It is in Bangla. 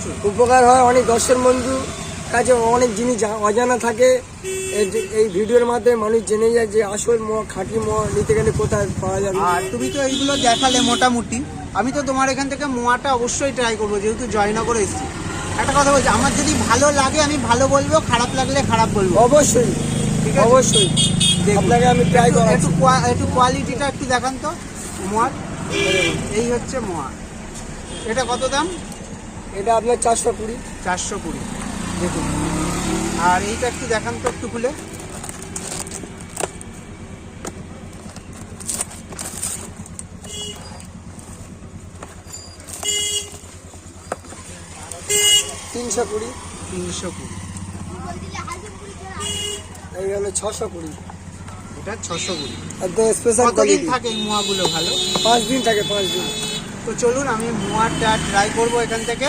অবশ্যই উপকার হয়। অনেক দর্শক বন্ধু কাছে অনেক জিনিস অজানা থাকে, এই ভিডিওর মাধ্যমে মানুষ জেনে যায় যে আসল মোয়া খাঁটি মোয়া নিতে গেলে কোথায় পাওয়া যাবে। আর তুমি তো এইগুলো দেখালে মোটামুটি, আমি তো তোমার এখান থেকে মোয়াটা অবশ্যই ট্রাই করবো, যেহেতু জয়নগরে এসেছি। একটা কথা বলছি, আমার যদি ভালো লাগে আমি ভালো বলবো, খারাপ লাগলে খারাপ বলবো। অবশ্যই, ঠিক আছে, অবশ্যই আপনাকে আমি ট্রাই করাচ্ছি। একটু কোয়ালিটিটা একটু দেখান তো মোয়ার। এই হচ্ছে মোয়া, এটা কত দাম? এটা আপনার 420। 420, দেখুন। আর এইটা একটু দেখান তো একটু খুলে। তিনশো 20। 320, এই হলো 620। এটা 620। একদম স্পেশাল কতদিন কোয়ালিটি। থাকে এই মোয়াগুলো ভালো? 5 দিন থাকে, 5 দিন। তো চলুন আমি মোয়াটা ট্রাই করবো এখান থেকে।